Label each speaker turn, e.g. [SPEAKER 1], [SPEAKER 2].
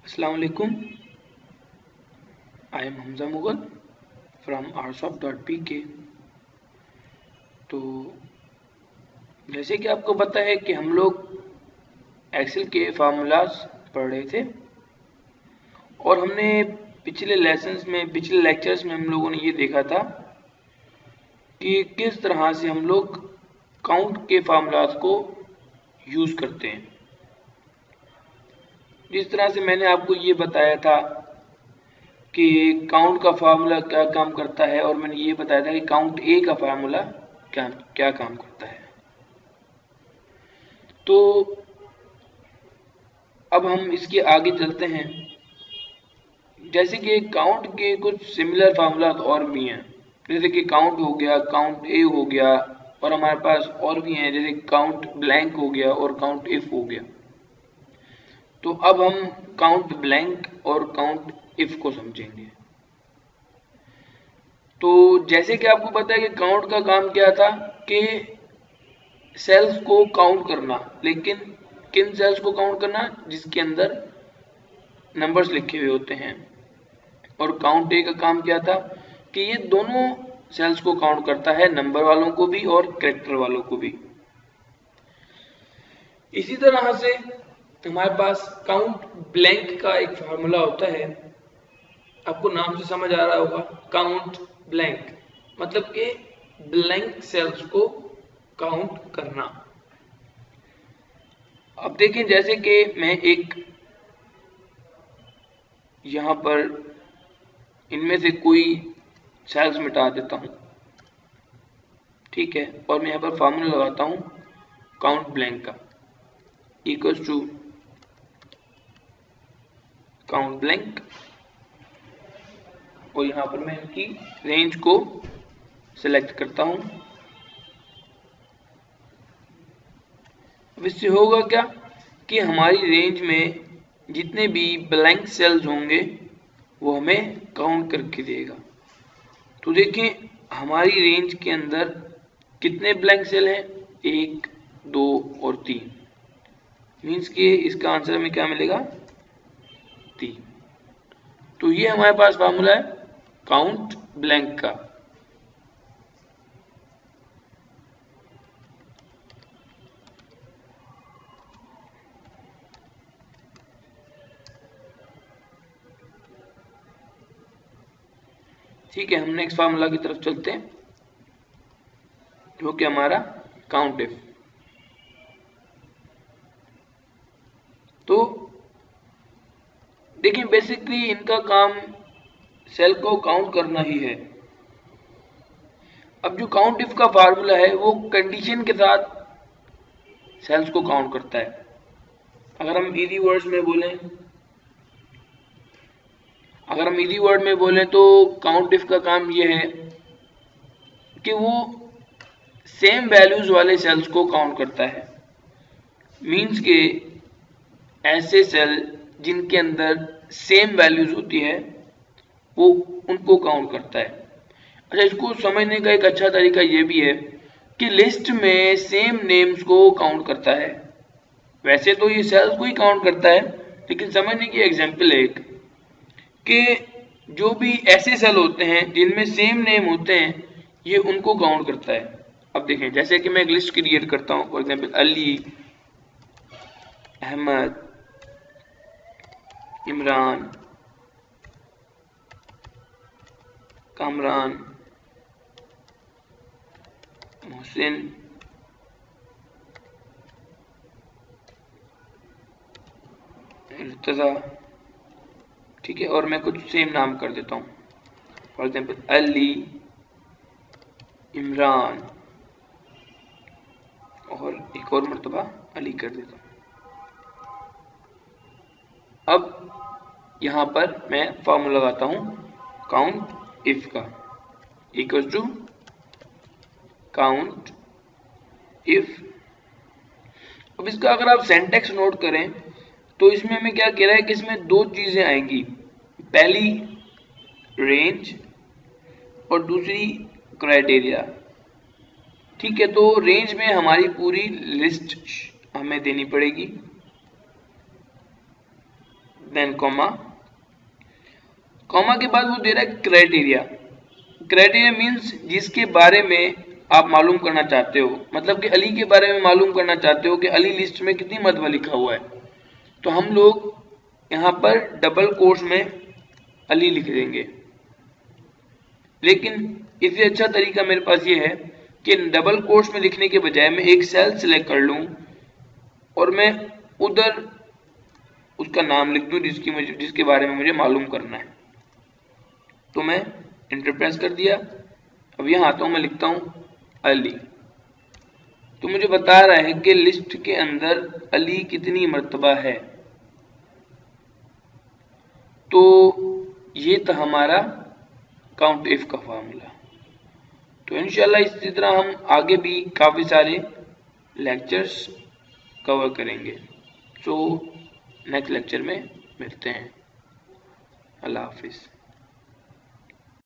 [SPEAKER 1] Assalamu alaikum. I am Hamza Mughal from rsoft.pk। तो जैसे कि आपको पता है कि हम लोग एक्सेल के फार्मूलाज पढ़ रहे थे और हमने पिछले लेक्चर्स में हम लोगों ने ये देखा था कि किस तरह से हम लोग काउंट के फार्मूलाज को यूज करते हैं। जिस तरह से मैंने आपको ये बताया था कि काउंट का फार्मूला क्या काम करता है और मैंने ये बताया था कि काउंट ए का फार्मूला क्या काम करता है। तो अब हम इसके आगे चलते हैं। जैसे कि काउंट के कुछ सिमिलर फार्मूला और भी हैं, जैसे कि काउंट हो गया, काउंट ए हो गया, और हमारे पास और भी हैं जैसे काउंट ब्लैंक हो गया और काउंट इफ हो गया। तो अब हम काउंट ब्लैंक और काउंट इफ को समझेंगे। तो जैसे कि आपको पता है कि काउंट का काम क्या था कि सेल्स को काउंट करना, लेकिन किन सेल्स को काउंट करना? जिसके अंदर नंबर्स लिखे हुए होते हैं। और काउंट ए का काम क्या था कि ये दोनों सेल्स को काउंट करता है, नंबर वालों को भी और कैरेक्टर वालों को भी। इसी तरह से हमारे पास काउंट ब्लैंक का एक फार्मूला होता है, आपको नाम से समझ आ रहा होगा, काउंट ब्लैंक मतलब कि ब्लैंक सेल्स को काउंट करना। अब देखें, जैसे कि मैं एक यहां पर इनमें से कोई सेल्स मिटा देता हूं, ठीक है, और मैं यहां पर फार्मूला लगाता हूं काउंट ब्लैंक का इक्वल्स टू काउंट ब्लैंक, और यहां पर मैं इनकी रेंज को सिलेक्ट करता हूं। अब इससे होगा क्या कि हमारी रेंज में जितने भी ब्लैंक सेल्स होंगे वो हमें काउंट करके देगा। तो देखें हमारी रेंज के अंदर कितने ब्लैंक सेल हैं? 1, 2 और 3। मीन्स कि इसका आंसर हमें क्या मिलेगा? 3। तो ये हमारे पास फार्मूला है काउंट ब्लैंक का। ठीक है, हम नेक्स्ट फार्मूला की तरफ चलते हैं जो कि हमारा काउंट इफ। तो देखिए बेसिकली इनका काम सेल को काउंट करना ही है। अब जो काउंट इफ का फार्मूला है वो कंडीशन के साथ सेल्स को काउंट करता है। अगर हम इजी वर्ड्स में बोलें तो काउंट इफ का काम ये है कि वो सेम वैल्यूज वाले सेल्स को काउंट करता है। मीन्स के ऐसे सेल जिनके अंदर सेम वैल्यूज होती है वो उनको काउंट करता है। अच्छा, इसको समझने का एक अच्छा तरीका ये भी है कि लिस्ट में सेम नेम्स को काउंट करता है। वैसे तो ये सेल्स को ही काउंट करता है, लेकिन समझने की एग्जांपल है एक कि जो भी ऐसे सेल होते हैं जिनमें सेम नेम होते हैं ये उनको काउंट करता है। अब देखें, जैसे कि मैं एक लिस्ट क्रिएट करता हूं, फॉर एग्जांपल अली, अहमद, इमरान, कामरान, मोहसिन, इर्तजा, ठीक है, और मैं कुछ सेम नाम कर देता हूँ, फॉर एग्जांपल अली, इमरान, और एक और मरतबा अली कर देता हूँ। अब यहां पर मैं फॉर्मूला लगाता हूं काउंट इफ का इक्वल टू काउंट इफ। अब इसका अगर आप सिंटैक्स नोट करें तो इसमें हमें क्या कह रहा है कि इसमें दो चीजें आएंगी, पहली रेंज और दूसरी क्राइटेरिया। ठीक है, तो रेंज में हमारी पूरी लिस्ट हमें देनी पड़ेगी, देन कॉमा, कॉमा के बाद वो दे रहा है क्राइटेरिया। क्राइटेरिया मीन्स जिसके बारे में आप मालूम करना चाहते हो, मतलब कि अली के बारे में मालूम करना चाहते हो कि अली लिस्ट में कितनी मरतबा लिखा हुआ है, तो हम लोग यहाँ पर डबल कोट्स में अली लिख देंगे। लेकिन इससे अच्छा तरीका मेरे पास ये है कि डबल कोट्स में लिखने के बजाय मैं एक सेल सिलेक्ट कर लूँ और मैं उधर उसका नाम लिख दूँ जिसके बारे में मुझे मालूम करना है। तो मैं एंटर प्रेस कर दिया। अब यहाँ आता हूँ, मैं लिखता हूँ अली, तो मुझे बता रहा है कि लिस्ट के अंदर अली कितनी मर्तबा है। तो ये था हमारा काउंट इफ का फार्मूला। तो इंशाल्लाह इसी तरह हम आगे भी काफ़ी सारे लेक्चर्स कवर करेंगे। सो नेक्स्ट लेक्चर में मिलते हैं। अल्लाह हाफिज़।